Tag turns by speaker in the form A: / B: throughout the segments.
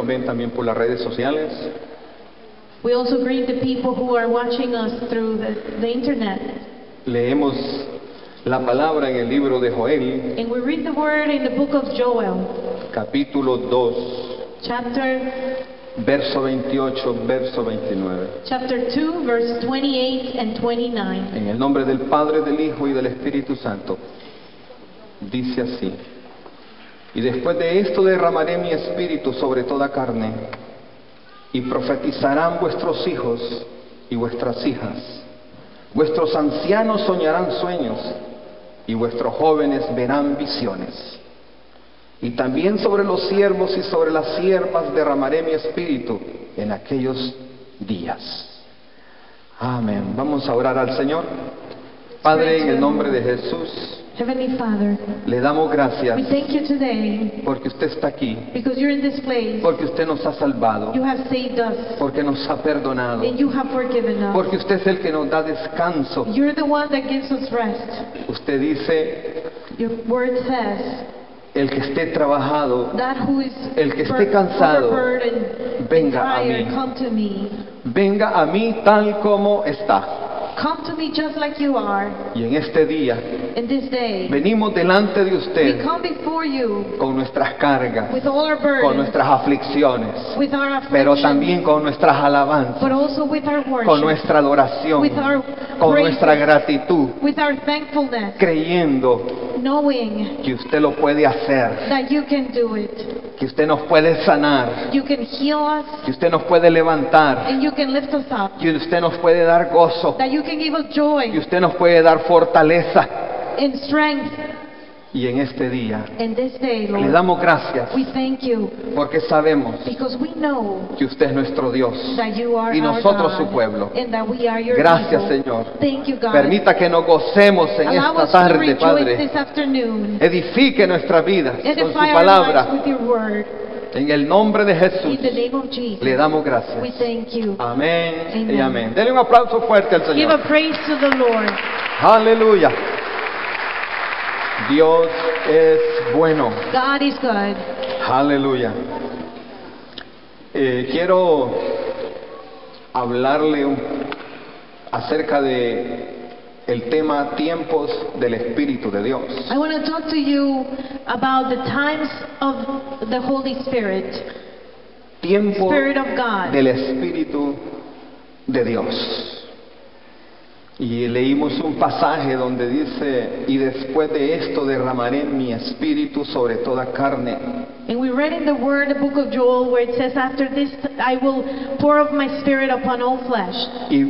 A: ven también por las redes sociales.
B: We also greet the people who are watching us through the internet.
A: Leemos la palabra en el libro de Joel,
B: And we read the word in the book of Joel,
A: capítulo 2,
B: chapter
A: verso 28, verso 29.
B: 2, verse 28 and 29.
A: En el nombre del Padre, del Hijo y del Espíritu Santo. Dice así: y después de esto derramaré mi espíritu sobre toda carne, y profetizarán vuestros hijos y vuestras hijas. Vuestros ancianos soñarán sueños, y vuestros jóvenes verán visiones. Y también sobre los siervos y sobre las siervas derramaré mi espíritu en aquellos días. Amén. Vamos a orar al Señor. Padre, en el nombre de Jesús,
B: Heavenly Father,
A: le damos gracias
B: we thank you today
A: porque usted está aquí,
B: because you're in this place.
A: porque usted nos ha salvado,
B: You have saved us
A: porque nos ha perdonado,
B: and you have forgiven us.
A: porque usted es el que nos da descanso.
B: You're the one that gives us rest.
A: Usted dice:
B: Your word says
A: el que esté trabajado,
B: that who is
A: el que esté cansado,
B: overburdened and
A: venga a
B: tired,
A: mí.
B: come to me.
A: Venga a mí tal como está.
B: Come to me just like you are.
A: Y en este día
B: In this day,
A: venimos delante de
B: we
A: usted
B: come before you
A: con nuestras cargas,
B: with all our
A: con
B: burdens,
A: nuestras aflicciones,
B: with our
A: pero
B: affliction,
A: también con nuestras alabanzas,
B: but also with our
A: con
B: worship,
A: nuestra adoración,
B: with our
A: con
B: praise,
A: nuestra gratitud,
B: with our thankfulness,
A: creyendo
B: knowing
A: que usted lo puede hacer,
B: that you can do it.
A: que usted nos puede sanar,
B: You can heal us
A: que usted nos puede levantar,
B: and you can lift us up,
A: que usted nos puede dar gozo,
B: that you can give us joy
A: que usted nos puede dar fortaleza.
B: and strength.
A: Y en este día
B: In this day,
A: le
B: Lord,
A: damos gracias
B: we thank you
A: porque sabemos
B: because we know
A: que usted es nuestro Dios
B: that you are
A: y
B: our
A: nosotros
B: God
A: su pueblo.
B: and that we are your
A: Gracias,
B: people.
A: Señor.
B: Thank you, God.
A: Permita que nos gocemos en
B: Allow
A: esta
B: us to
A: tarde,
B: rejoice
A: Padre.
B: this afternoon.
A: Edifique nuestras vidas con su
B: Edify our lives
A: palabra.
B: with your word.
A: En el nombre de
B: In
A: Jesús
B: the name of Jesus,
A: le damos
B: we
A: gracias.
B: thank you.
A: Amén y
B: Amen.
A: amén. Denle un aplauso fuerte al
B: Give a
A: Señor.
B: praise to the Lord.
A: Aleluya. Dios es bueno.
B: God is good.
A: Aleluya. Quiero hablarle acerca de el tema tiempos del Espíritu de Dios.
B: I want to talk to you about the times of the Holy Spirit,
A: Tiempo
B: Spirit of God.
A: del Espíritu de Dios. Y leímos un pasaje donde dice: y después de esto derramaré mi espíritu sobre toda carne.
B: And we read in the Word, the book of Joel, where it says, after this I will pour of my Spirit upon all flesh.
A: Y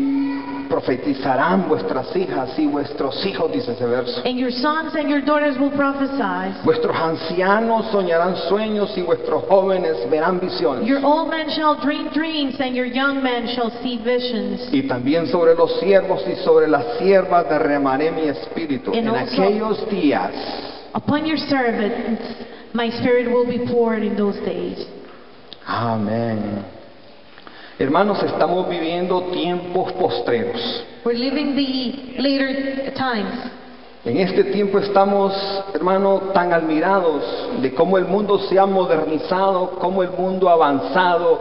A: profetizarán vuestras hijas y vuestros hijos, dice ese verso.
B: And your sons and your daughters will prophesy.
A: Vuestros ancianos soñarán sueños y vuestros jóvenes verán visiones.
B: Your old men shall dream dreams, and your young men shall see visions.
A: Y también sobre los siervos y sobre las siervas derramaré mi espíritu.
B: And
A: En
B: also-
A: aquellos días.
B: Upon your servants my Spirit will be poured in those days.
A: Amén. Hermanos, estamos viviendo tiempos postreros.
B: We're living the later times.
A: En este tiempo estamos, hermano, tan admirados de cómo el mundo se ha modernizado, cómo el mundo ha avanzado,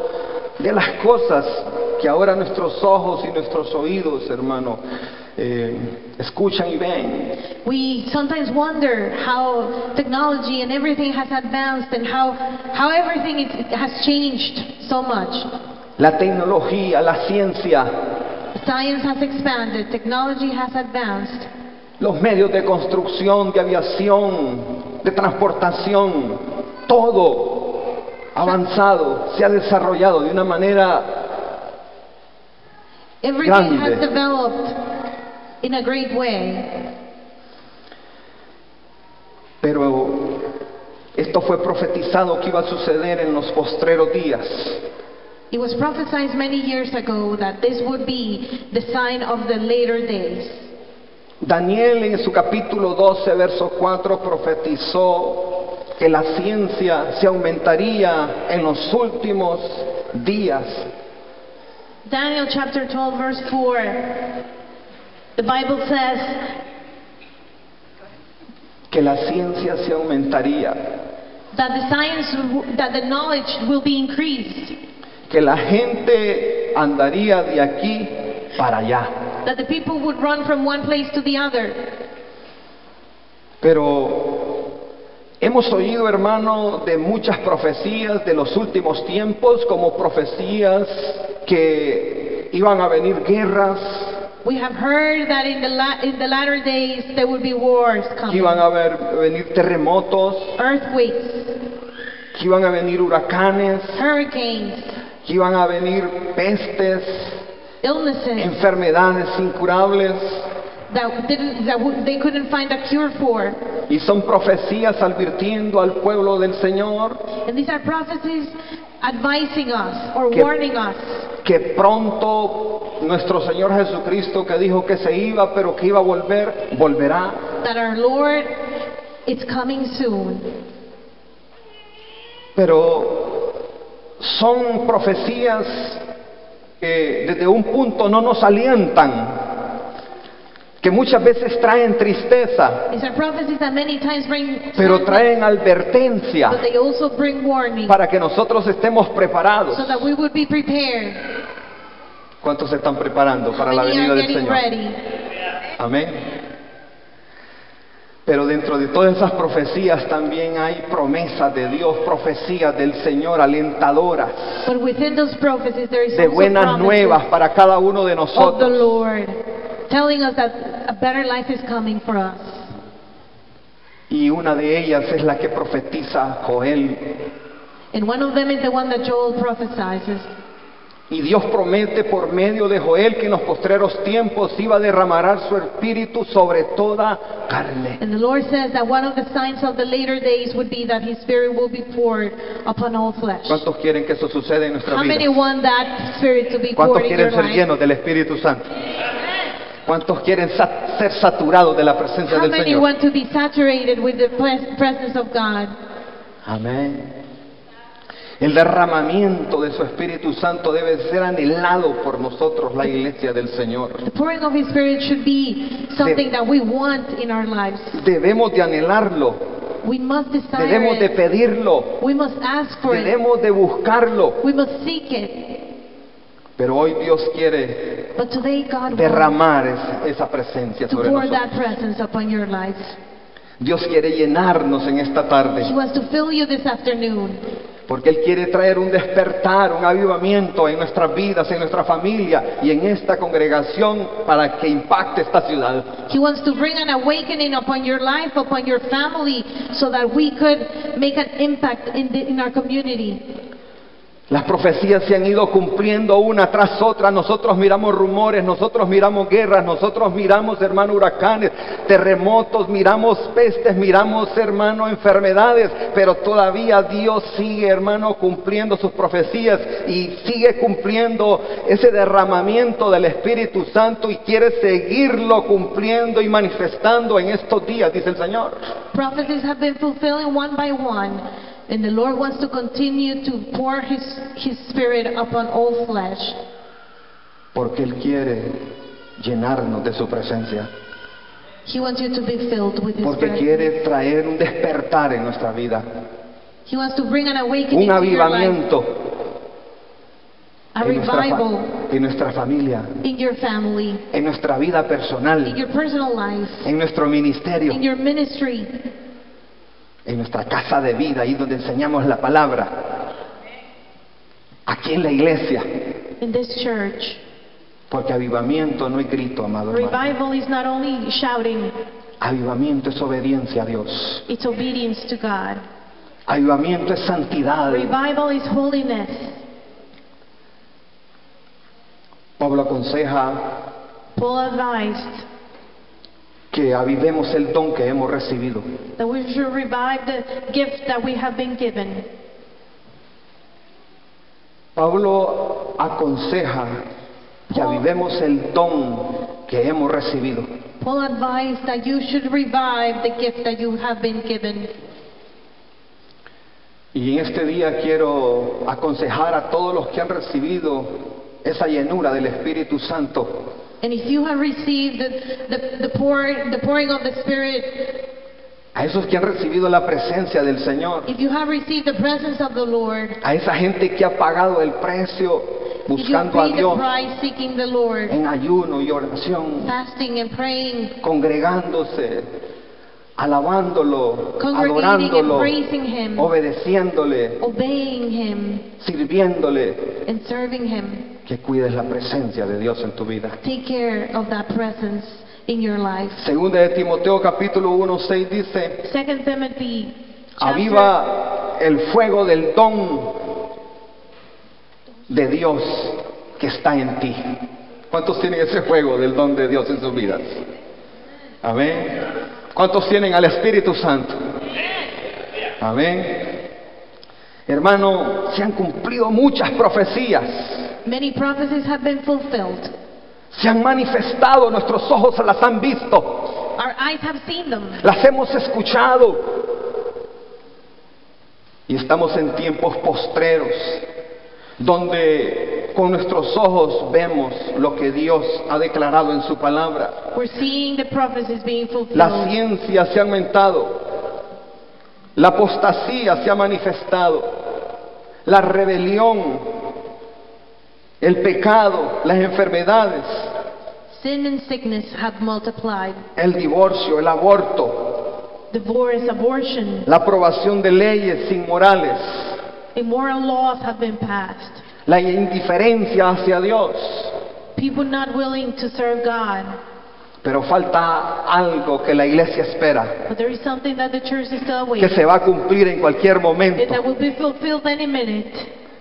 A: de las cosas que ahora nuestros ojos y nuestros oídos, hermano, escuchan y ven.
B: We sometimes wonder how technology and everything has advanced and how everything has changed so much.
A: La tecnología, la ciencia,
B: Science has expanded, technology has advanced.
A: los medios de construcción, de aviación, de transportación, todo avanzado, se ha desarrollado de una manera
B: Everything
A: grande.
B: has developed in a great way.
A: Pero esto fue profetizado que iba a suceder en los postreros días.
B: It was prophesied many years ago that this would be the sign of the later days.
A: Daniel en su capítulo 12, verso 4 profetizó que la ciencia se aumentaría en los últimos días.
B: Daniel chapter 12 verse 4, the Bible says
A: Que la ciencia se aumentaría.
B: that the science, that the knowledge will be increased,
A: que la gente andaría de aquí para allá.
B: that the people would run from one place to the other.
A: Pero hemos oído, hermano, de muchas profecías de los últimos tiempos, como profecías que iban a venir guerras,
B: We have heard that in the latter days there will be wars
A: que
B: coming,
A: iban a venir terremotos,
B: earthquakes,
A: que iban a venir huracanes,
B: hurricanes,
A: que iban a venir pestes,
B: illnesses
A: enfermedades incurables.
B: they couldn't find a cure for.
A: Y son profecías advirtiendo al pueblo del Señor
B: And these are prophecies advising us or
A: Que-
B: warning us
A: que pronto nuestro Señor Jesucristo, que dijo que se iba pero que iba a volver, volverá.
B: that our Lord is coming soon.
A: Pero son profecías que desde un punto no nos alientan, que muchas veces traen tristeza,
B: These are prophecies that many times bring
A: pero
B: sadness,
A: traen advertencia
B: but they also bring warning,
A: para que nosotros estemos preparados.
B: so that we would be prepared.
A: ¿Cuántos se están preparando para la
B: Many
A: venida
B: are
A: del
B: getting
A: Señor?
B: ready.
A: Amén. Pero dentro de todas esas profecías también hay promesas de Dios, profecías del Señor alentadoras,
B: But within those prophecies there is
A: de
B: also
A: buenas
B: promises
A: nuevas para cada uno de
B: of the
A: nosotros.
B: Lord, telling us that a better life is coming for us.
A: Y una de ellas es la que profetiza Joel.
B: And one of them is the one that Joel prophesies.
A: Y Dios promete por medio de Joel que en los postreros tiempos iba a derramar su espíritu sobre toda carne.
B: And the Lord says that one of the signs of the later days would be that His Spirit will be poured upon all flesh.
A: ¿Cuántos quieren que eso suceda en nuestra
B: How many
A: vida?
B: want that Spirit to be
A: ¿Cuántos
B: poured in your
A: quieren ser
B: life?
A: llenos del Espíritu Santo? ¿Cuántos quieren ser saturados de la presencia
B: How
A: del
B: many
A: Señor?
B: want to be saturated with the presence of God?
A: Amén. El derramamiento de su Espíritu Santo debe ser anhelado por nosotros, la iglesia del Señor.
B: The pouring of His Spirit should be something that we want in our lives.
A: Debemos de anhelarlo,
B: We must desire
A: debemos de
B: it.
A: pedirlo,
B: We must ask for it.
A: debemos de buscarlo.
B: We must seek it.
A: Pero hoy Dios quiere
B: But today God wants
A: derramar esa presencia
B: to
A: sobre
B: pour
A: nosotros.
B: that presence upon your lives.
A: Dios quiere llenarnos en esta tarde,
B: He wants to fill you this afternoon.
A: porque Él quiere traer un despertar, un avivamiento en nuestras vidas, en nuestra familia y en esta congregación para que impacte esta ciudad.
B: He wants to bring an awakening upon your life, upon your family, so that we could make an impact in our community.
A: Las profecías se han ido cumpliendo una tras otra. Nosotros miramos rumores, nosotros miramos guerras, nosotros miramos, hermano, huracanes, terremotos, miramos pestes, miramos, hermano, enfermedades, pero todavía Dios sigue, hermano, cumpliendo sus profecías y sigue cumpliendo ese derramamiento del Espíritu Santo y quiere seguirlo cumpliendo y manifestando en estos días, dice el Señor.
B: Prophecies have been fulfilling one by one. And the Lord wants to continue to pour His Spirit upon all flesh.
A: Porque Él quiere llenarnos de su presencia.
B: He wants you to be filled with His
A: Porque
B: Spirit.
A: quiere traer un despertar en nuestra vida.
B: He wants to bring an awakening
A: Un
B: to your life,
A: avivamiento
B: a revival
A: en nuestra familia,
B: in your family,
A: en nuestra vida
B: in
A: personal,
B: your personal life,
A: en nuestro ministerio,
B: in your ministry,
A: en nuestra casa de vida, ahí donde enseñamos la palabra, aquí en la iglesia.
B: in this church.
A: Porque avivamiento no es grito, amado hermano.
B: Revival is not only shouting,
A: Avivamiento es obediencia a Dios.
B: it's obedience to God.
A: Avivamiento es santidad.
B: Revival is holiness.
A: Pablo aconseja
B: Paul advised
A: que avivemos el don que hemos recibido.
B: that we should revive the gift that we have been given.
A: Pablo aconseja que avivemos el don que hemos recibido.
B: Paul advised that you should revive the gift that you have been given.
A: Y en este día quiero aconsejar a todos los que han recibido esa llenura del Espíritu Santo,
B: And if you have received the pouring of the Spirit,
A: a esos que han recibido la presencia del Señor,
B: if you have received the presence of the Lord,
A: a esa gente que ha pagado el precio
B: if you have
A: buscando a
B: paid the
A: Dios
B: price seeking the Lord,
A: en ayuno y oración,
B: fasting and praying,
A: congregándose, alabándolo,
B: congregating and
A: adorándolo,
B: praising Him,
A: obedeciéndole,
B: obeying Him,
A: sirviéndole,
B: and serving Him.
A: que cuides la presencia de Dios en tu vida.
B: Take care of that presence in your life.
A: Segunda de Timoteo capítulo 1:6 dice:
B: 2 Timothy chapter,
A: aviva el fuego del don de Dios que está en ti. ¿Cuántos tienen ese fuego del don de Dios en sus vidas? Amén. ¿Cuántos tienen al Espíritu Santo? Amén. Hermano, se han cumplido muchas profecías.
B: many prophecies have been fulfilled.
A: Se han manifestado, nuestros ojos las han visto,
B: Our eyes have seen them.
A: las hemos escuchado. Y estamos en tiempos postreros, donde con nuestros ojos vemos lo que Dios ha declarado en su palabra.
B: We're seeing the prophecies being fulfilled.
A: La ciencia se ha aumentado, la apostasía se ha manifestado, la rebelión, el pecado, las enfermedades,
B: Sin and sickness have multiplied.
A: el divorcio, el aborto,
B: Divorce, abortion,
A: la aprobación de leyes inmorales,
B: immoral laws have been passed.
A: la indiferencia hacia Dios.
B: People not willing to serve God.
A: Pero falta algo que la iglesia espera,
B: But there is something that the church is still
A: que
B: waiting,
A: se va a cumplir en cualquier
B: and
A: momento.
B: that will be fulfilled any minute.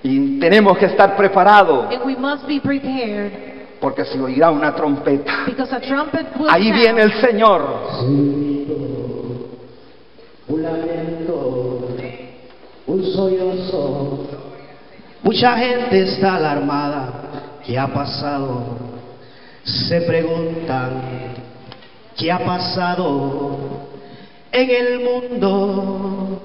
A: Y tenemos que estar preparados,
B: And we must be prepared,
A: porque se oirá una trompeta.
B: because a trumpet will
A: Ahí
B: sound.
A: viene el Señor.
C: Un lamento, un sollozo. Mucha gente está alarmada. ¿Qué ha pasado? Se preguntan, ¿qué ha pasado en el mundo?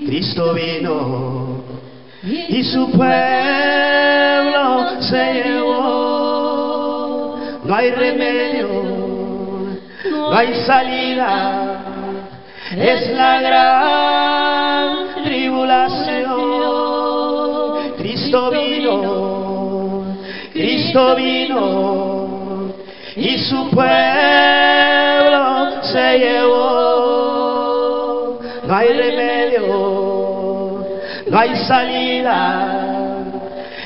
C: Cristo vino y su pueblo se llevó. No hay remedio, no hay salida, es la gran tribulación. Cristo vino y su pueblo se llevó. No hay remedio, no hay salida,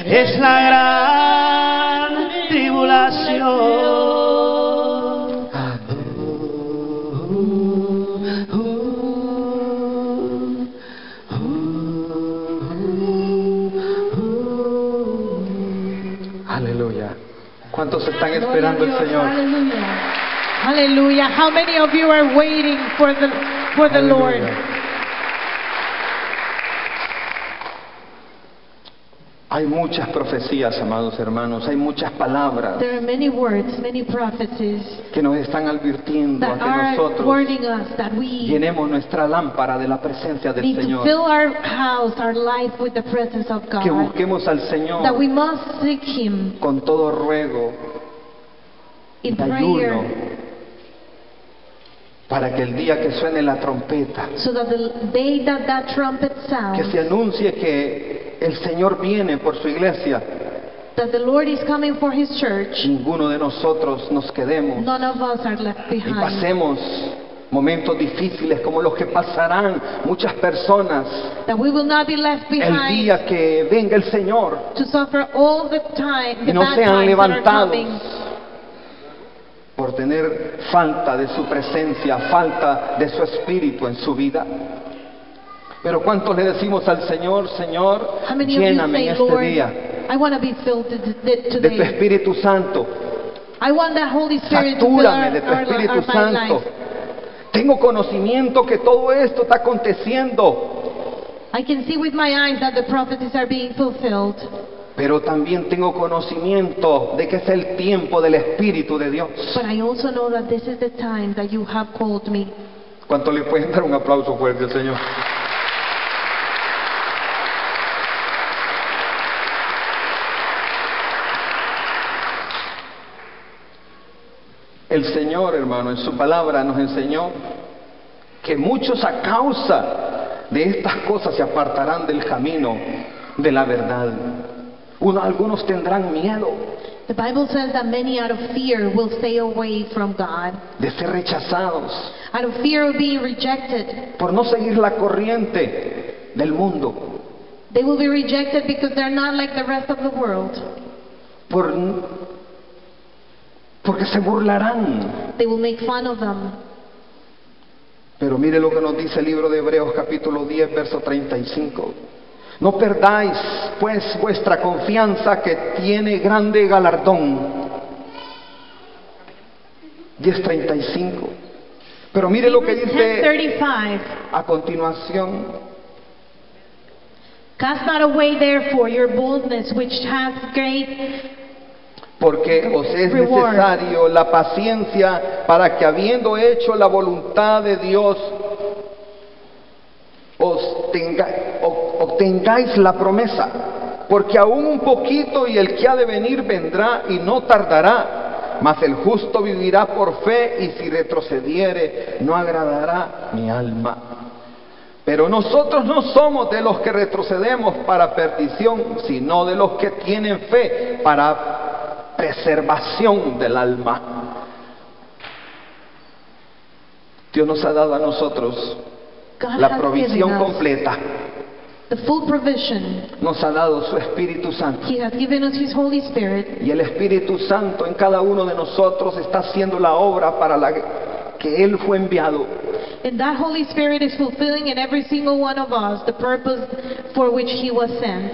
C: es la gran tribulación.
A: Aleluya. ¿Cuántos están esperando el Señor?
B: Hallelujah. Hallelujah. How many of you are waiting for the Lord?
A: Aleluya. Hay muchas profecías, amados hermanos, hay muchas palabras
B: There are many words, many prophecies
A: que nos están advirtiendo a
B: that
A: que
B: are
A: nosotros
B: warning us that we
A: llenemos nuestra lámpara de la presencia del
B: need to
A: Señor,
B: fill our house, our life with the presence of
A: que
B: God.
A: busquemos al
B: That
A: Señor
B: we must seek Him
A: con todo ruego
B: in
A: y ayuno,
B: prayer,
A: para que el día que suene la trompeta,
B: so that the day that that trumpet
A: que
B: sounds,
A: se anuncie que el Señor viene por su iglesia,
B: that the Lord is coming for His church,
A: ninguno de nosotros nos quedemos
B: none of us are left
A: y
B: behind.
A: pasemos momentos difíciles como los que pasarán muchas personas
B: That we will not be left
A: el
B: behind
A: día que venga el Señor
B: to suffer all the time,
A: y
B: the
A: no
B: bad
A: sean
B: times that are
A: levantados
B: coming,
A: por tener falta de su presencia, falta de su espíritu en su vida. Pero ¿cuántos le decimos al Señor, Señor,
B: How many of you
A: lléname en
B: say,
A: este
B: Lord,
A: día
B: I want to be filled
A: de tu
B: today.
A: Espíritu Santo,
B: I want that Holy Spirit to fill
A: satúrame de tu Espíritu
B: our
A: Santo?
B: life.
A: Tengo conocimiento que todo esto está aconteciendo,
B: I can see with my eyes that the prophecies are being fulfilled.
A: pero también tengo conocimiento de que es el tiempo del Espíritu de Dios.
B: But I also know that this is the time that you have called me.
A: ¿Cuánto le pueden dar un aplauso fuerte al Señor? El Señor, hermano, en su palabra nos enseñó que muchos a causa de estas cosas se apartarán del camino de la verdad. Algunos tendrán miedo
B: The Bible says that many out of fear will stay away from God,
A: de ser rechazados,
B: out of fear of being rejected.
A: por no seguir la corriente del mundo,
B: They will be rejected because they're not like the rest of the world.
A: porque se burlarán.
B: They will make fun of them.
A: Pero mire lo que nos dice el libro de Hebreos capítulo 10, verso 35. No perdáis pues vuestra confianza, que tiene grande galardón. 10:35. Pero mire lo que
B: Hebrews
A: dice
B: 10:35.
A: a continuación.
B: Cast not away therefore your boldness, which hath great
A: Porque os es
B: reward.
A: necesario la paciencia, para que habiendo hecho la voluntad de Dios, obtengáis la promesa. Porque aún un poquito, y el que ha de venir vendrá y no tardará. Mas el justo vivirá por fe, y si retrocediere no agradará mi alma. Pero nosotros no somos de los que retrocedemos para perdición, sino de los que tienen fe para preservación del alma. Dios nos ha dado a nosotros
B: God
A: la
B: has
A: provisión
B: given us
A: completa.
B: the full provision.
A: Nos ha dado su Espíritu Santo.
B: He has given us His Holy Spirit,
A: Y el Espíritu Santo en cada uno de nosotros está haciendo la obra para la que Él fue enviado.
B: and that Holy Spirit is fulfilling in every single one of us the purpose for which He was sent.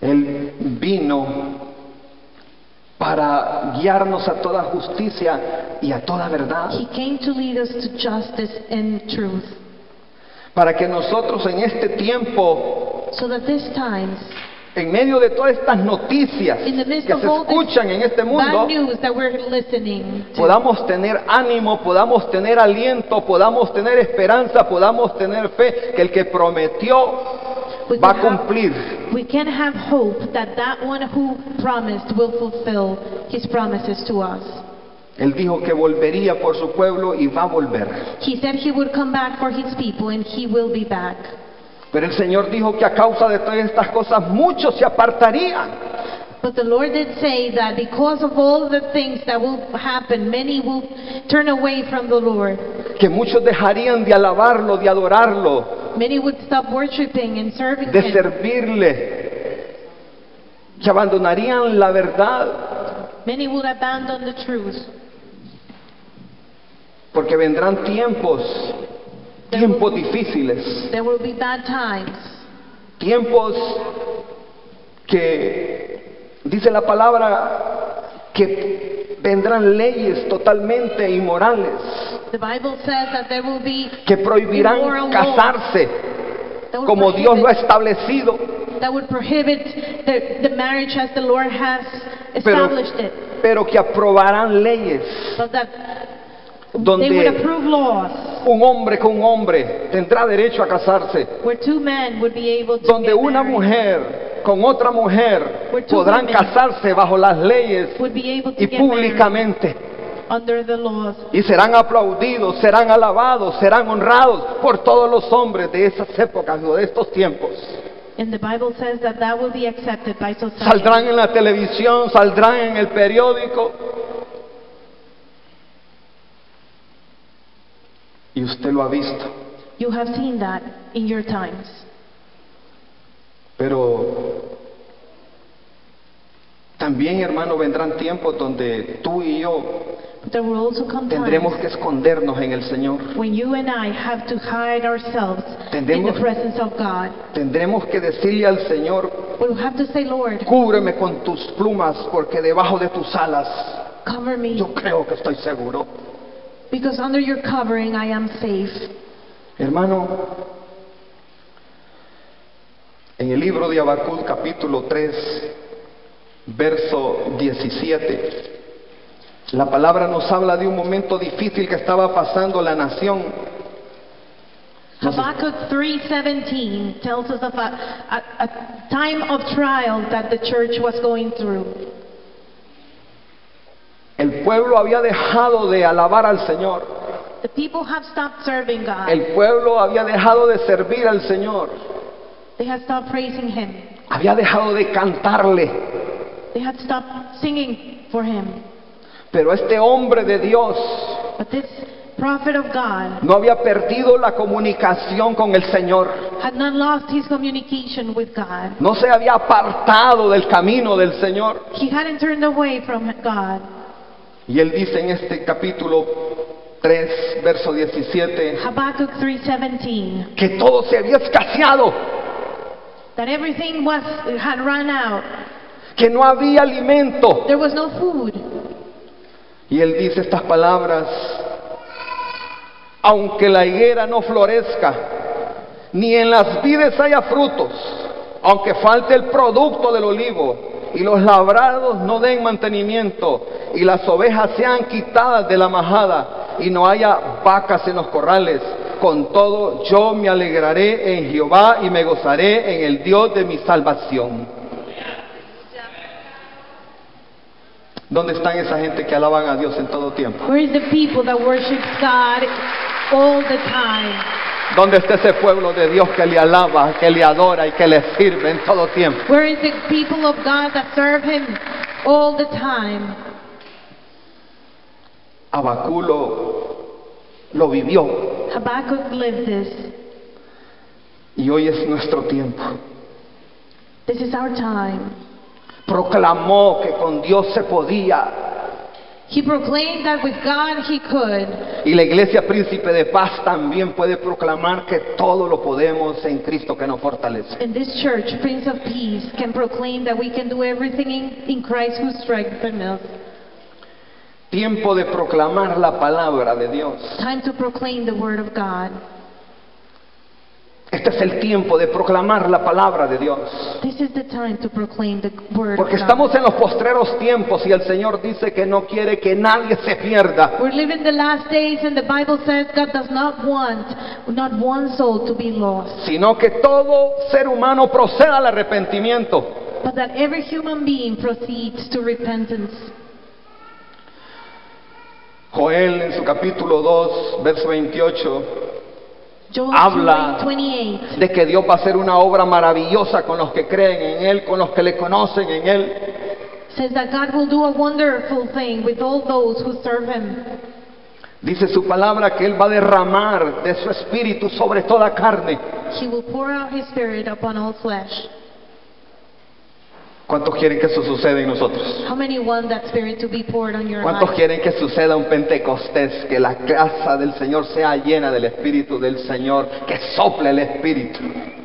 A: Él vino para guiarnos a toda justicia y a toda verdad.
B: He came to lead us to justice and truth,
A: Para que nosotros en este tiempo,
B: so that this times,
A: en medio de todas estas noticias
B: in the midst
A: que
B: of
A: se
B: all
A: escuchan en este
B: this
A: mundo,
B: bad news that we're listening to,
A: podamos tener ánimo, podamos tener aliento, podamos tener esperanza, podamos tener fe, que el que prometió
B: we
A: va a
B: can have-
A: cumplir.
B: we can have hope that that one who promised will fulfill His promises to us.
A: Él dijo que volvería por su pueblo y va a volver.
B: He said He would come back for His people, and He will be back.
A: Pero el Señor dijo que a causa de todas estas cosas muchos se apartarían.
B: But the Lord did say that because of all the things that will happen, many will turn away from the Lord.
A: Que muchos dejarían de alabarlo, de adorarlo,
B: Many would stop worshiping and serving
A: de
B: Him.
A: servirle. Que abandonarían la verdad.
B: Many will abandon the truth.
A: Porque vendrán tiempos difíciles.
B: There will be bad times.
A: Tiempos que, dice la palabra, que vendrán leyes totalmente inmorales,
B: The Bible says that there will be
A: que prohibirán
B: immoral laws
A: casarse
B: that would
A: como Dios lo ha
B: prohibit,
A: establecido,
B: that would prohibit the marriage as the Lord has established it.
A: pero que aprobarán leyes
B: But that they would
A: donde
B: approve laws
A: un hombre con un hombre tendrá derecho a casarse,
B: where two men would be able to
A: donde
B: get
A: una
B: married,
A: mujer con otra mujer
B: Where two
A: podrán
B: women
A: casarse bajo las leyes
B: would be able to
A: y
B: get married
A: públicamente,
B: under the laws.
A: y serán aplaudidos, serán alabados, serán honrados por todos los hombres de esas épocas o de estos tiempos.
B: And the Bible says that that will be accepted by society.
A: Saldrán en la televisión, saldrán en el periódico, y usted lo ha visto.
B: You have seen that in your times.
A: Pero también, hermano, vendrán tiempos donde tú y yo
B: But there will also come
A: tendremos
B: times
A: que escondernos en el Señor.
B: when you and I have to hide ourselves in
A: Tendremos-
B: the presence of God.
A: Tendremos que decirle al Señor:
B: We'll have to say, Lord,
A: cúbreme con tus plumas, porque debajo de tus alas
B: cover me,
A: yo creo que estoy seguro.
B: because under your covering I am safe.
A: Hermano, en el libro de Habacuc capítulo 3, verso 17, la palabra nos habla de un momento difícil que estaba pasando la nación. No sé-
B: Habakkuk 3:17 tells us of a time of trial that the church was going through.
A: El pueblo había dejado de alabar al Señor.
B: The people have stopped serving God.
A: El pueblo había dejado de servir al Señor.
B: They had stopped praising Him.
A: Había dejado de cantarle.
B: They had stopped singing for Him.
A: Pero este hombre de Dios
B: But this prophet of God
A: no había perdido la comunicación con el Señor.
B: had not lost his communication with God.
A: No se había apartado del camino del Señor.
B: He hadn't turned away from God.
A: Y él dice en este capítulo 3, verso 17,
B: Habakkuk 3:17,
A: que todo se había escaseado,
B: that everything had run out.
A: que no había alimento.
B: There was no food.
A: Y él dice estas palabras: aunque la higuera no florezca, ni en las vides haya frutos, aunque falte el producto del olivo, y los labrados no den mantenimiento, y las ovejas sean quitadas de la majada, y no haya vacas en los corrales, con todo yo me alegraré en Jehová y me gozaré en el Dios de mi salvación. ¿Dónde están esa gente que alaban a Dios en todo tiempo?
B: Where is the people that worships God all the time?
A: ¿Dónde está ese pueblo de Dios que le alaba, que le adora y que le sirve en todo tiempo?
B: Where is the people of God that serve Him all the time?
A: Habacuc lo vivió,
B: Habakkuk lived this.
A: y hoy es nuestro tiempo.
B: This is our time.
A: Proclamó que con Dios se podía,
B: He proclaimed that with God He could.
A: y la Iglesia Príncipe de Paz también puede proclamar que todo lo podemos en Cristo que nos fortalece.
B: And this church, Prince of Peace, can proclaim that we can do everything in Christ who strengthens us.
A: Tiempo de proclamar la palabra de Dios.
B: Time to proclaim the Word of God.
A: Este es el tiempo de proclamar la palabra de Dios.
B: This is the time to proclaim the Word
A: Porque
B: of God.
A: estamos en los postreros tiempos y el Señor dice que no quiere que nadie se pierda.
B: We're living the last days, and the Bible says God does not want not one soul to be lost,
A: Sino que todo ser humano proceda al arrepentimiento.
B: but that every human being proceeds to repentance.
A: Joel en su capítulo 2, verso 28,
B: Joel
A: habla
B: 2:28
A: de que Dios va a hacer una obra maravillosa con los que creen en Él, con los que le conocen en Él.
B: says that God will do a wonderful thing with all those who serve Him.
A: Dice su palabra que Él va a derramar de su espíritu sobre toda carne.
B: He will pour out His Spirit upon all flesh.
A: ¿Cuántos quieren que eso suceda en nosotros?
B: How many want that Spirit to be poured on your
A: ¿Cuántos
B: life?
A: quieren que suceda un Pentecostés, que la casa del Señor sea llena del Espíritu del Señor, que sople el Espíritu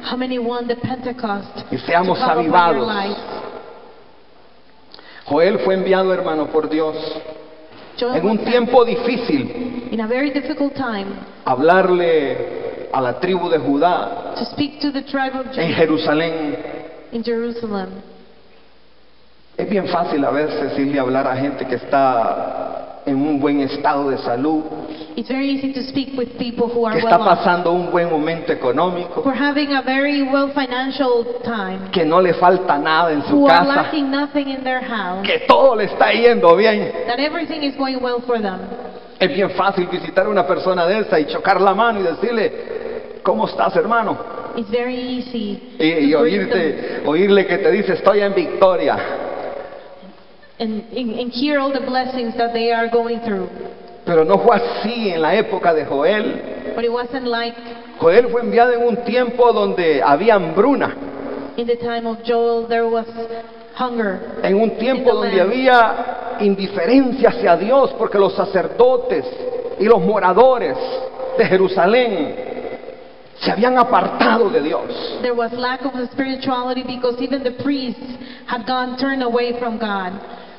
B: How many want the Pentecost
A: y seamos
B: to come upon
A: avivados?
B: your life?
A: Joel fue enviado, hermano, por Dios
B: Joel
A: en un
B: was
A: tiempo difícil,
B: in a very difficult time
A: a hablarle a la tribu de Judá
B: to speak to the tribe of
A: en
B: Judah
A: Jerusalén.
B: in Jerusalem.
A: Es bien fácil a veces irle a hablar a gente que está en un buen estado de salud,
B: It's very easy to speak with people who are
A: que está
B: well off,
A: pasando un buen momento económico,
B: who are having a very well financial time,
A: que no le falta nada en su
B: who are
A: casa,
B: lacking nothing in their house,
A: que todo le está yendo bien.
B: that everything is going well for them.
A: Es bien fácil visitar a una persona de esa y chocar la mano y decirle: ¿cómo estás, hermano?
B: It's very easy
A: Y
B: to bring them
A: oírle que te dice: estoy en victoria.
B: and hear all the blessings that they are going through.
A: Pero no fue así en la época de Joel.
B: But it wasn't like
A: Joel fue enviado en un tiempo donde había hambruna,
B: in the time of Joel there was hunger.
A: en un tiempo
B: In the
A: donde
B: land.
A: había indiferencia hacia Dios, porque los sacerdotes y los moradores de Jerusalén se habían apartado de Dios.
B: There was lack of spirituality because even the priests had turned away from God.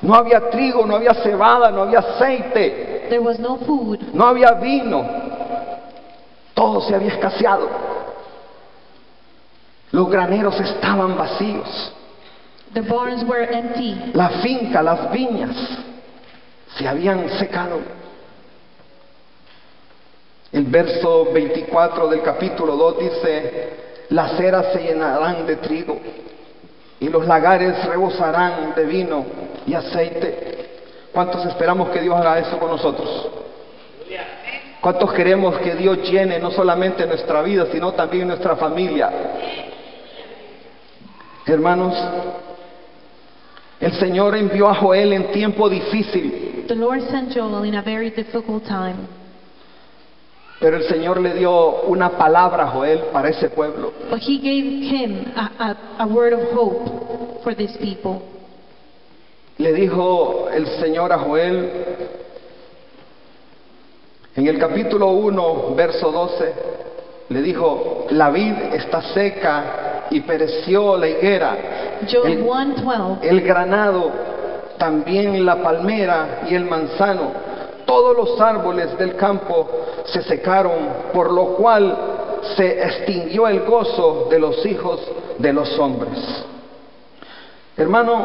A: No había trigo, no había cebada, no había aceite,
B: There was no food.
A: no había vino. Todo se había escaseado. Los graneros estaban vacíos.
B: The barns were empty.
A: La finca, las viñas se habían secado. El verso 24 del capítulo 2 dice: las eras se llenarán de trigo y los lagares rebosarán de vino y aceite, ¿Cuántos esperamos que Dios haga eso con nosotros? ¿Cuántos queremos que Dios llene no solamente nuestra vida, sino también nuestra familia? Hermanos, el Señor envió a Joel en tiempo difícil,
B: The Lord sent Joel in a very difficult time.
A: pero el Señor le dio una palabra a Joel para ese pueblo.
B: But he gave him a word of hope for these people.
A: Le dijo el Señor a Joel en el capítulo 1, verso 12, le dijo: la vid está seca y pereció la higuera,
B: Joel 1:12.
A: el granado, también la palmera y el manzano, todos los árboles del campo se secaron, por lo cual se extinguió el gozo de los hijos de los hombres. Hermano,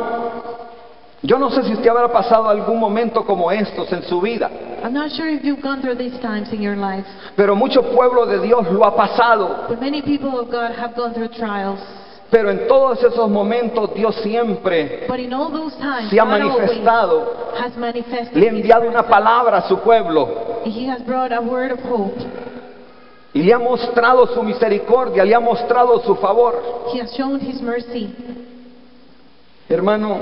A: yo no sé si usted habrá pasado algún momento como estos en su vida,
B: I'm not sure if you've gone through these times in your life,
A: pero mucho pueblo de Dios lo ha pasado.
B: but many people of God have gone through trials.
A: Pero en todos esos momentos Dios siempre
B: But in all those times,
A: se ha
B: God always
A: manifestado,
B: has manifested
A: le ha
B: His
A: enviado una
B: presence.
A: palabra a su pueblo
B: He has brought a word of hope.
A: y le ha mostrado su misericordia, le ha mostrado su favor.
B: He has shown His mercy.
A: Hermano,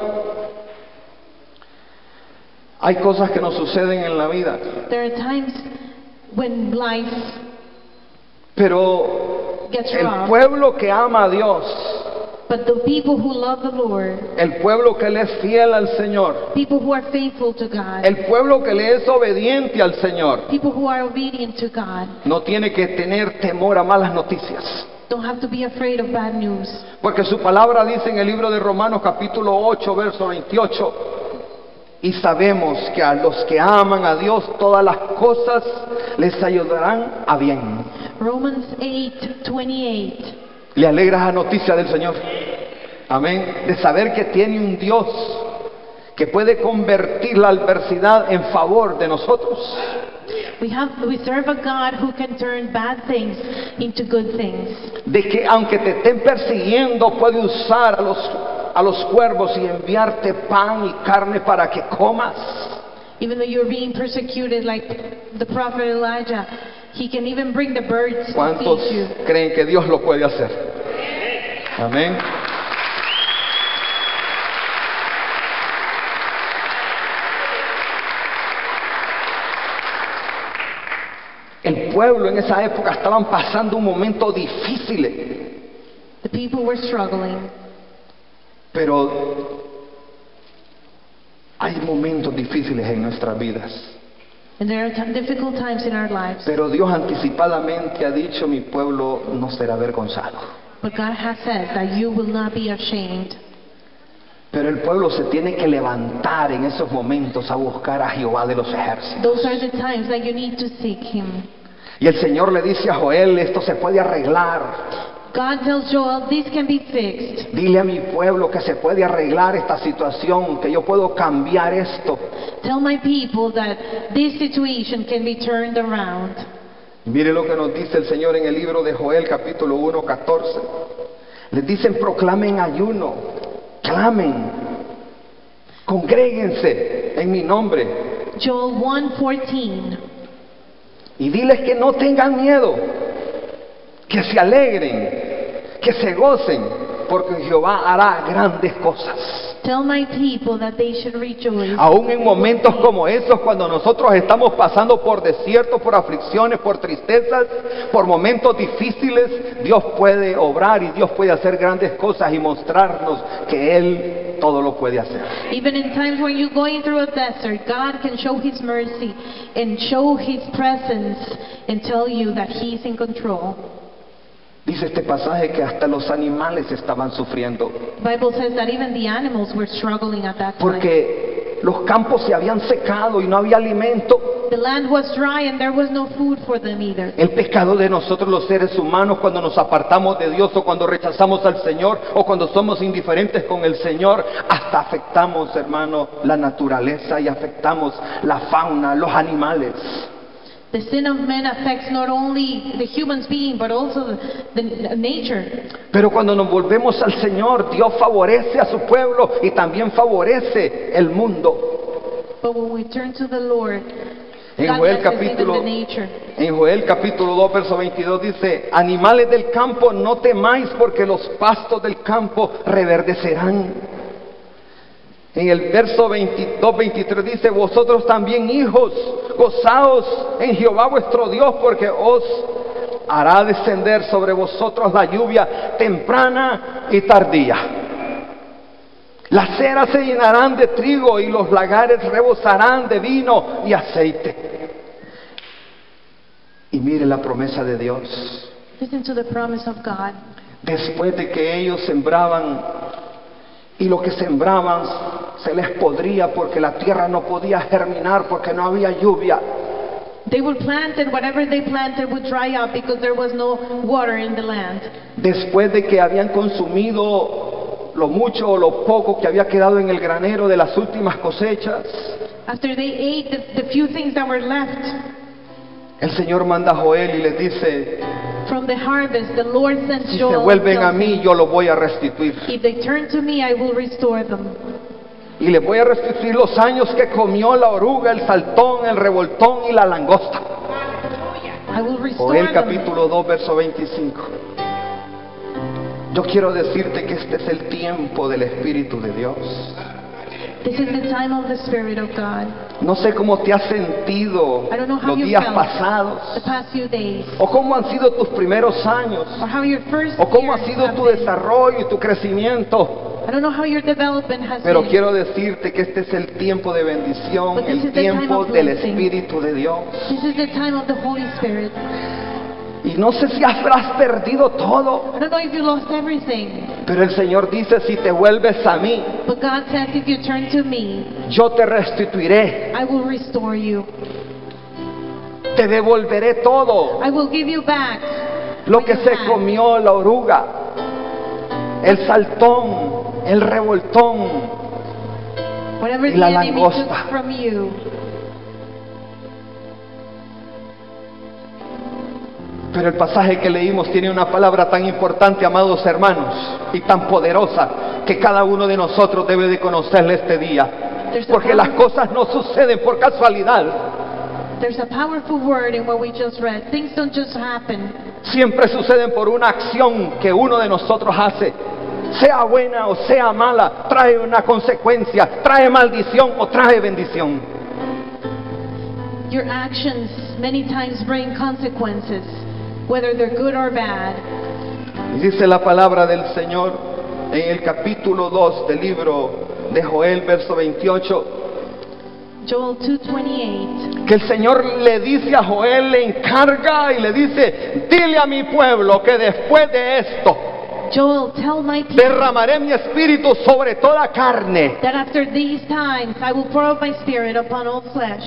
A: hay cosas que nos suceden en la vida,
B: There are times when life
A: pero
B: gets
A: el
B: rough,
A: pueblo que ama a Dios,
B: but the people who love the Lord,
A: el pueblo que le es fiel al Señor,
B: people who are faithful to God,
A: el pueblo que le es obediente al Señor,
B: people who are obedient to God,
A: no tiene que tener temor a malas noticias.
B: don't have to be afraid of bad news.
A: Porque su palabra dice en el libro de Romanos capítulo 8, verso 28, y sabemos que a los que aman a Dios todas las cosas les ayudarán a bien.
B: Romans 8:28.
A: ¿Le alegra esa noticia del Señor? Amén. De saber que tiene un Dios que puede convertir la adversidad en favor de nosotros.
B: We serve a God who can turn bad things into good things.
A: De que aunque te estén persiguiendo, puede usar a los cuervos y enviarte pan y carne para que comas.
B: Even though you're being persecuted like the prophet Elijah, he can even bring the birds to
A: ¿Cuántos
B: feed you.
A: creen que Dios lo puede hacer? Amén. El pueblo en esa época estaban pasando un momento difícil,
B: The people were struggling.
A: pero hay momentos difíciles en nuestras vidas.
B: And there are difficult times in our lives.
A: Pero Dios anticipadamente ha dicho: mi pueblo no será avergonzado.
B: But God has said that you will not be ashamed.
A: Pero el pueblo se tiene que levantar en esos momentos a buscar a Jehová de los ejércitos.
B: Those are the times that you need to seek Him.
A: Y el Señor le dice a Joel: esto se puede arreglar.
B: God tells Joel, this can be fixed.
A: Dile a mi pueblo que se puede arreglar esta situación, que yo puedo cambiar esto.
B: Tell my people that this situation can be turned around.
A: Y mire lo que nos dice el Señor en el libro de Joel capítulo 1, 14. Les dicen: proclamen ayuno, clamen, congréguense en mi nombre.
B: Joel 1:14.
A: Y diles que no tengan miedo, que se alegren, que se gocen, porque Jehová hará grandes cosas.
B: Tell my people that they should rejoice.
A: Aún en momentos como esos, cuando nosotros estamos pasando por desiertos, por aflicciones, por tristezas, por momentos difíciles, Dios puede obrar y Dios puede hacer grandes cosas y mostrarnos que Él todo lo puede hacer.
B: Even in times when you're going through a desert, God can show His mercy and show His presence and tell you that He's in control.
A: Dice este pasaje que hasta los animales estaban sufriendo,
B: The Bible says that even the animals were struggling at that time.
A: porque los campos se habían secado y no había alimento.
B: The land was dry and there was no food for them either.
A: El pecado de nosotros los seres humanos, cuando nos apartamos de Dios o cuando rechazamos al Señor o cuando somos indiferentes con el Señor, hasta afectamos, hermano, la naturaleza y afectamos la fauna, los animales.
B: The sin of man affects not only the human being but also the nature.
A: Pero cuando nos volvemos al Señor, Dios favorece a su pueblo y también favorece el mundo.
B: But when we turn to the Lord,
A: En
B: God
A: Joel
B: lets us even
A: capítulo,
B: the nature.
A: en Joel capítulo 2, verso 22 dice, animales del campo, no temáis porque los pastos del campo reverdecerán. En el verso 22, 23 dice, vosotros también hijos, gozaos en Jehová vuestro Dios, porque os hará descender sobre vosotros la lluvia temprana y tardía. Las ceras se llenarán de trigo y los lagares rebosarán de vino y aceite. Y mire la promesa de Dios.
B: Listen to the promise of God.
A: Después de que ellos sembraban, y lo que sembraban se les podría porque la tierra no podía germinar porque no había lluvia.
B: They would plant, and whatever they planted would dry up because there was no water in the land.
A: Después de que habían consumido lo mucho o lo poco que había quedado en el granero de las últimas cosechas,
B: After they ate the few things that were left
A: el Señor manda a Joel y les dice,
B: from the harvest, the Lord sent
A: si se
B: Joel and
A: vuelven a
B: tells
A: mí,
B: him,
A: yo los voy a restituir.
B: if they turn to me, I will restore them.
A: Y les voy a restituir los años que comió la oruga, el saltón, el revoltón y la langosta.
B: I will restore
A: Joel
B: them.
A: capítulo 2, verso 25. Yo quiero decirte que este es el tiempo del Espíritu de Dios.
B: This is the time of the Spirit of God.
A: No sé cómo te has sentido
B: I don't know how
A: los
B: you
A: días
B: felt
A: pasados,
B: the past few days,
A: o cómo han sido tus primeros años,
B: or how your first
A: o cómo ha
B: years
A: sido
B: have
A: tu
B: been.
A: desarrollo y tu crecimiento.
B: I don't know how your development has
A: Pero
B: been.
A: quiero decirte que este es el tiempo de bendición,
B: But this
A: el
B: is the time
A: tiempo
B: of
A: del
B: blessing.
A: Espíritu de Dios.
B: This is the time of the Holy Spirit.
A: Y no sé si habrás perdido todo,
B: I don't know if you lost everything,
A: pero el Señor dice, si te vuelves a mí,
B: but God says if you turn to me,
A: yo te restituiré,
B: I will restore you.
A: te devolveré todo.
B: I will give you back
A: Lo
B: what
A: que
B: you
A: se
B: had.
A: comió la oruga, el saltón, el revoltón
B: Whatever
A: y
B: the
A: la
B: enemy
A: langosta.
B: took from you.
A: Pero el pasaje que leímos tiene una palabra tan importante, amados hermanos, y tan poderosa, que cada uno de nosotros debe de conocerla este día. Porque las cosas no suceden por casualidad.
B: There's a powerful word in what we just read. Things don't just happen.
A: Siempre suceden por una acción que uno de nosotros hace. Sea buena o sea mala, trae una consecuencia, trae maldición o trae bendición.
B: Your actions many times bring consequences, whether they're good or bad.
A: Y dice la palabra del Señor en el capítulo 2 del libro de Joel, verso 28,
B: Joel 2:28.
A: que el Señor le dice a Joel, le encarga y le dice, dile a mi pueblo que después de esto
B: Joel, tell my people
A: derramaré mi espíritu sobre toda carne.
B: that after these times I will pour out my spirit upon all flesh.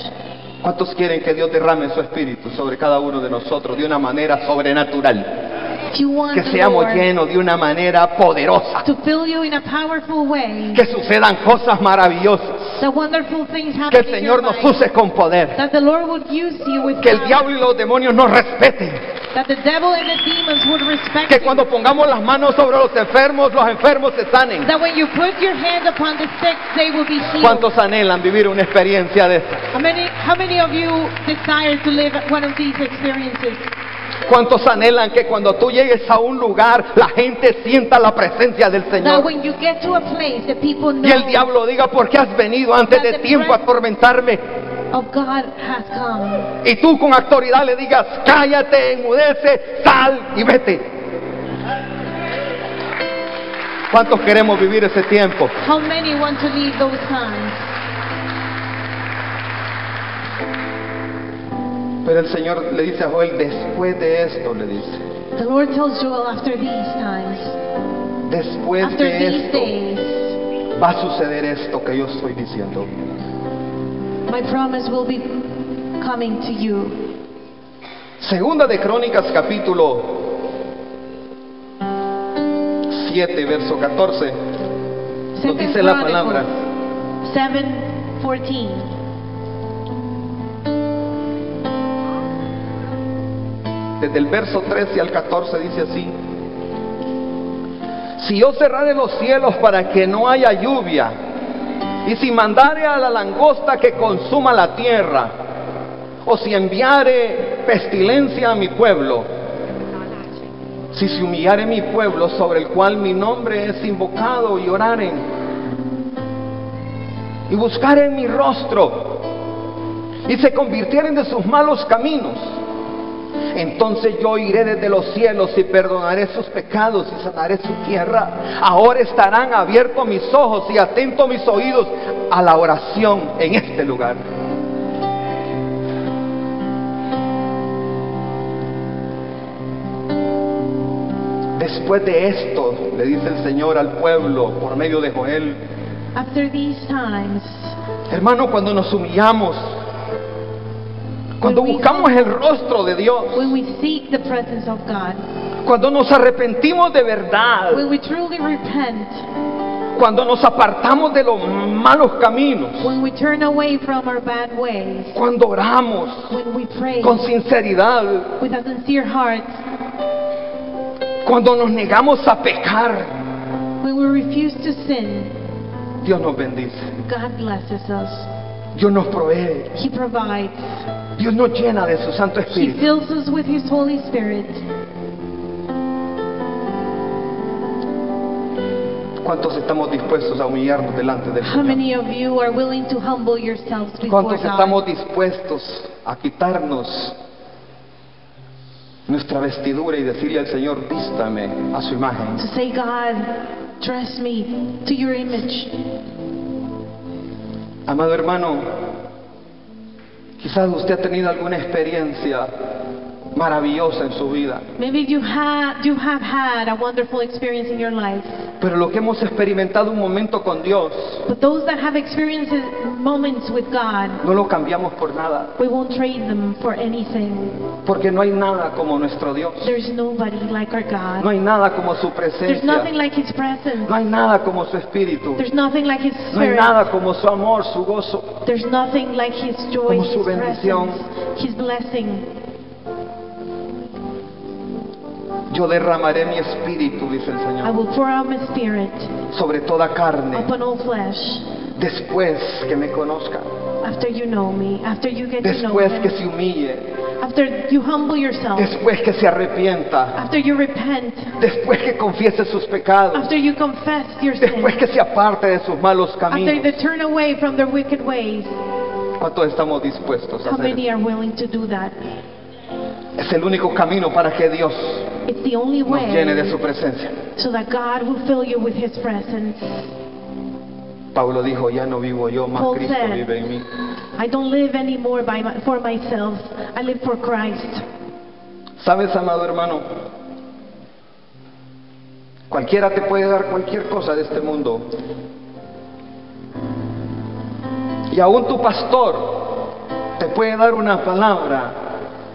A: ¿Cuántos quieren que Dios derrame su espíritu sobre cada uno de nosotros de una manera sobrenatural?
B: If you want
A: Que
B: the
A: seamos
B: Lord
A: llenos de una manera poderosa.
B: to fill you in a powerful way,
A: Que sucedan cosas maravillosas.
B: that wonderful things
A: Que
B: happen
A: el
B: in
A: Señor
B: your
A: nos
B: life,
A: use con poder.
B: that the Lord would use you with
A: Que el
B: power,
A: diablo y los demonios nos respeten.
B: that the devil and the demons would respect
A: Que
B: you,
A: cuando pongamos las manos sobre los enfermos se sanen.
B: that when you put your hand upon the sick, they will be healed.
A: ¿Cuántos anhelan vivir una experiencia de esta?
B: How many of you desire to live one of these experiences?
A: ¿Cuántos anhelan que cuando tú llegues a un lugar la gente sienta la presencia del
B: That
A: Señor?
B: when you get to a place, that people know
A: Y el diablo diga, ¿por qué has venido antes de tiempo a atormentarme?
B: of God has come.
A: Y tú con autoridad le digas, cállate, enmudece, sal y vete. ¿Cuántos queremos vivir ese tiempo?
B: How many want to leave those times?
A: Pero el Señor le dice a Joel, después de esto, le dice,
B: The Lord tells Joel after these times,
A: después
B: after
A: de
B: these
A: esto,
B: days,
A: va a suceder esto que yo estoy diciendo.
B: my promise will be coming to you.
A: Segunda de Crónicas, capítulo 7, verso 14, nos
B: Second
A: dice la palabra.
B: Chronicles 7:14.
A: Desde el verso 13 al 14 dice así: si yo cerrare los cielos para que no haya lluvia, Y si mandare a la langosta que consuma la tierra, o si enviare pestilencia a mi pueblo, si se humillare mi pueblo sobre el cual mi nombre es invocado, y oraren y buscaren mi rostro y se convirtieren de sus malos caminos, entonces yo iré desde los cielos y perdonaré sus pecados y sanaré su tierra. Ahora estarán abiertos mis ojos y atentos mis oídos a la oración en este lugar. Después de esto, le dice el Señor al pueblo por medio de Joel,
B: After these times,
A: hermano, cuando nos humillamos, cuando buscamos el rostro de Dios,
B: when we seek the presence of God,
A: cuando nos arrepentimos de verdad,
B: when we truly repent,
A: cuando nos apartamos de los malos caminos,
B: when we turn away from our bad ways,
A: cuando oramos
B: when we pray
A: con sinceridad,
B: with a sincere heart,
A: cuando nos negamos a pecar,
B: when we refuse to sin,
A: Dios nos bendice,
B: God blesses us.
A: Dios nos provee,
B: He provides.
A: Dios nos llena de su Santo
B: He
A: Espíritu.
B: fills us with His Holy Spirit.
A: ¿Cuántos estamos dispuestos a humillarnos delante del
B: How
A: Señor?
B: many of you are willing to humble yourselves before
A: ¿Cuántos
B: God?
A: estamos dispuestos a quitarnos nuestra vestidura y decirle al Señor, vístame a su imagen?
B: To say, God, dress me to your image.
A: Amado hermano, quizás usted ha tenido alguna experiencia maravillosa en su vida,
B: Maybe you have had a wonderful experience in your life.
A: pero lo que hemos experimentado un momento con Dios,
B: But those that have experienced moments with God,
A: no lo cambiamos por nada,
B: we won't trade them for anything.
A: porque no hay nada como nuestro Dios,
B: There's nobody like our God.
A: no hay nada como su
B: There's nothing
A: presencia,
B: like His presence.
A: no hay nada como su espíritu,
B: There's nothing like His
A: no hay
B: Spirit.
A: nada como su amor, su gozo.
B: There's nothing like His joy,
A: Como su
B: His
A: bendición.
B: presence, His blessing.
A: Yo derramaré mi espíritu, dice el
B: I
A: Señor,
B: will pour out my Spirit
A: sobre toda carne,
B: upon all flesh.
A: después que me conozca,
B: After you know me, after you get to know
A: después que
B: Him,
A: se humille,
B: after you humble yourself,
A: después que se arrepienta,
B: after you repent,
A: después que confiese sus pecados,
B: after you confess your
A: después
B: sins,
A: que se aparte de sus malos
B: after
A: caminos.
B: they turn away from their wicked ways.
A: ¿Cuántos estamos dispuestos a
B: How
A: hacer?
B: many are willing to do that?
A: Es el único camino para que Dios
B: It's the only
A: nos llene de
B: way
A: su presencia.
B: so that God will fill you with His presence.
A: Pablo dijo, ya no vivo yo, más
B: Paul
A: Cristo
B: said,
A: vive en mí.
B: I don't live anymore for myself. I live for Christ.
A: ¿Sabes, amado hermano? Cualquiera te puede dar cualquier cosa de este mundo. Y aún tu pastor te puede dar una palabra.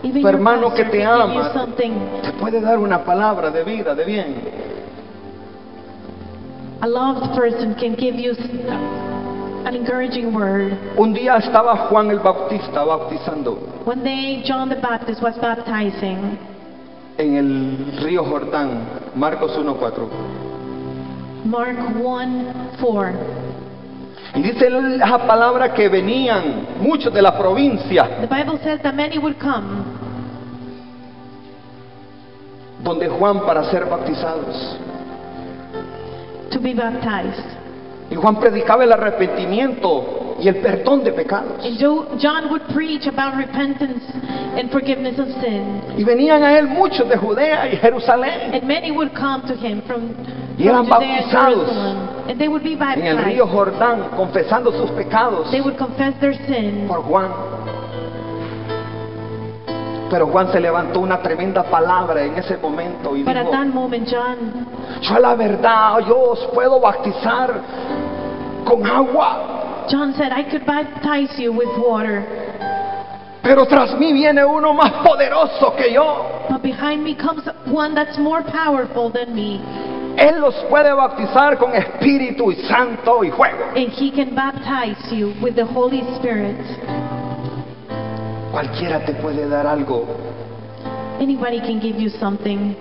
B: Even
A: Tu
B: your
A: hermano que
B: pastor
A: te
B: can give you
A: ama
B: something.
A: te puede dar una palabra de vida, de bien.
B: A loved person can give you an encouraging word.
A: Un día estaba Juan el Bautista bautizando
B: One day, John the Baptist was baptizing
A: en el río Jordán, Marcos 1:4.
B: Mark 1:4.
A: Y dice la palabra que venían muchos de la provincia
B: The Bible says that many would come
A: donde Juan para ser bautizados.
B: to be baptized.
A: Y Juan predicaba el arrepentimiento y el perdón de pecados.
B: And John would preach about repentance and forgiveness of sin.
A: Y venían a él muchos de Judea y Jerusalén
B: And many would come to him from
A: y eran
B: Judea and
A: bautizados
B: Jerusalem. And they would be
A: en el río
B: baptized.
A: Jordán, confesando sus pecados
B: They would confess their sin.
A: por Juan. Pero Juan se levantó una tremenda palabra en ese momento y
B: But at
A: dijo,
B: that moment, John,
A: yo a la verdad, yo os puedo bautizar con agua,
B: John said, I could baptize you with water,
A: pero tras mí viene uno más poderoso que yo.
B: but behind me comes one that's more powerful than me,
A: Él los puede bautizar con Espíritu y Santo y fuego.
B: and he can baptize you with the Holy Spirit.
A: Cualquiera te puede dar algo,
B: Anybody can give you something,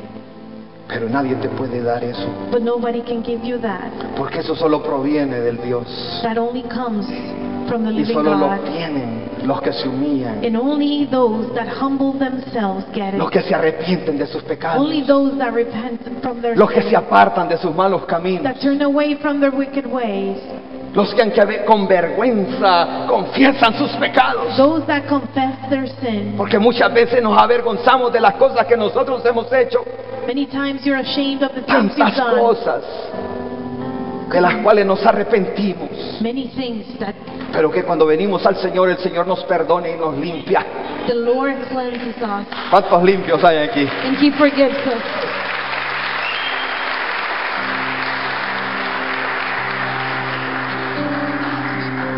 A: Pero nadie te puede dar eso,
B: But nobody can give you that.
A: porque eso solo proviene del Dios.
B: That only comes from the
A: Y
B: living
A: solo lo
B: God.
A: obtienen los que se humillan,
B: And only those that humble themselves get
A: los
B: it.
A: que se arrepienten de sus pecados,
B: Only those that repent from their
A: los que se
B: sins,
A: apartan de sus malos caminos,
B: that turn away from their wicked ways.
A: los que aunque con vergüenza confiesan sus pecados.
B: Those that confess their sin.
A: Porque muchas veces nos avergonzamos de las cosas que nosotros hemos hecho,
B: Many times you're ashamed of the things you've
A: tantas
B: done.
A: cosas de las cuales nos arrepentimos,
B: Many things that
A: pero que cuando venimos al Señor, el Señor nos perdona y nos limpia.
B: the Lord cleanses us
A: ¿Cuántos limpios hay aquí?
B: and He forgives us.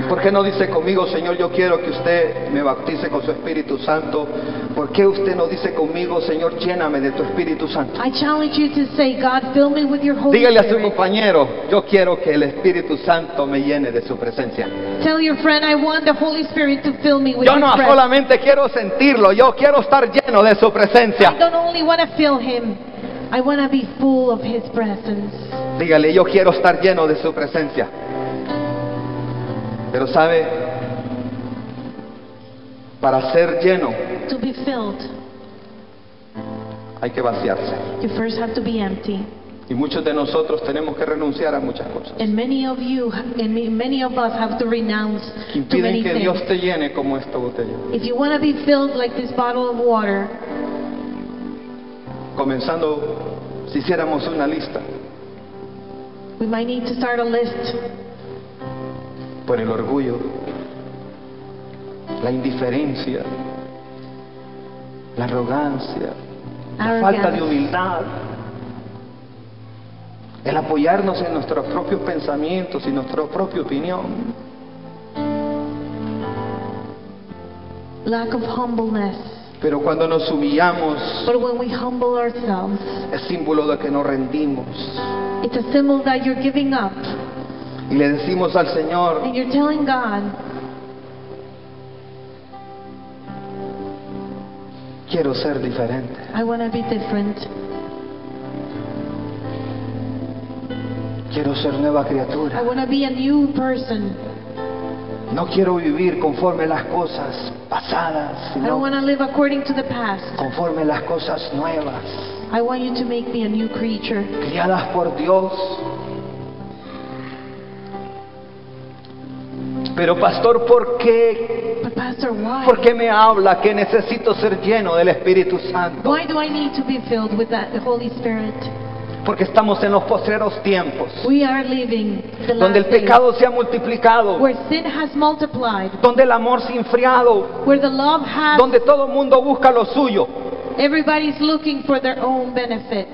A: ¿Por qué no dice conmigo, Señor, yo quiero que usted me bautice con su Espíritu Santo? ¿Por qué usted no dice conmigo, Señor, lléname de tu Espíritu Santo?
B: I challenge you to say, God, fill me with your Holy
A: Dígale a su
B: Spirit.
A: compañero, yo quiero que el Espíritu Santo me llene de su presencia.
B: Tell your friend, I want the Holy Spirit to fill me with
A: Yo
B: His
A: no
B: presence.
A: solamente quiero sentirlo, yo quiero estar lleno de su
B: I
A: presencia.
B: don't only want to feel Him, I want to be full of His presence.
A: Dígale, yo quiero estar lleno de su presencia. Pero sabe, para ser lleno
B: To be filled,
A: hay que vaciarse.
B: you first have to be empty.
A: Y muchos de nosotros tenemos que renunciar a muchas cosas
B: And many of you, many of us have to renounce
A: que
B: to many
A: impiden que Dios
B: things.
A: te llene como esta botella.
B: If you want to be filled like this bottle of water,
A: Comenzando, si hiciéramos una lista,
B: we might need to start a list.
A: por el orgullo, la indiferencia, la arrogancia, la falta de humildad, el apoyarnos en nuestros propios pensamientos y nuestra propia opinión,
B: Lack of humbleness.
A: pero cuando nos humillamos
B: But when we humble ourselves,
A: es símbolo de que nos rendimos
B: it's a symbol that you're giving up.
A: y le decimos al Señor,
B: And you're telling God,
A: quiero ser diferente,
B: I want to be different.
A: quiero ser nueva
B: I
A: criatura,
B: want to be a new person.
A: no quiero vivir conforme a las cosas pasadas,
B: I don't
A: sino
B: want to live according to the past.
A: conforme a las cosas nuevas,
B: I want you to make me a new creature.
A: criadas por Dios. Pero pastor, ¿por qué?
B: But Pastor, why?
A: ¿Por qué me habla que necesito ser lleno del Espíritu Santo?
B: Why do I need to be filled with the Holy Spirit?
A: Porque estamos en los postreros tiempos,
B: We are living the
A: donde el
B: last days,
A: pecado se ha multiplicado,
B: where sin has multiplied,
A: donde el amor se ha enfriado,
B: where the love has,
A: donde todo el mundo busca lo suyo,
B: everybody's looking for their own benefit,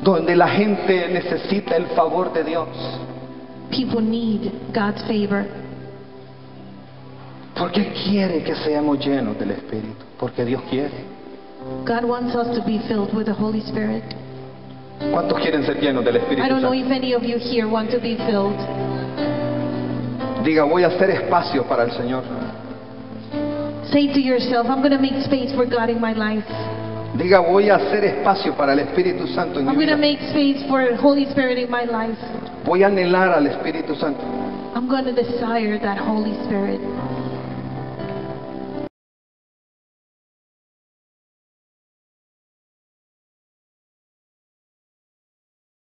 A: donde la gente necesita el favor de Dios.
B: people need God's favor.
A: ¿Por qué quiere que seamos llenos del Espíritu? Porque Dios quiere.
B: God wants us to be filled with the Holy Spirit.
A: ¿Cuántos quieren ser llenos del Espíritu
B: I don't know
A: Santo?
B: if any of you here want to be filled.
A: Diga, voy a hacer espacio para el Señor.
B: Say to yourself, I'm going to make space for God in my life.
A: Diga, voy a hacer espacio para el Espíritu Santo en
B: I'm
A: mi
B: going to
A: vida.
B: make space for the Holy Spirit in my life.
A: Voy a anhelar al Espíritu Santo.
B: I'm going to desire that Holy Spirit.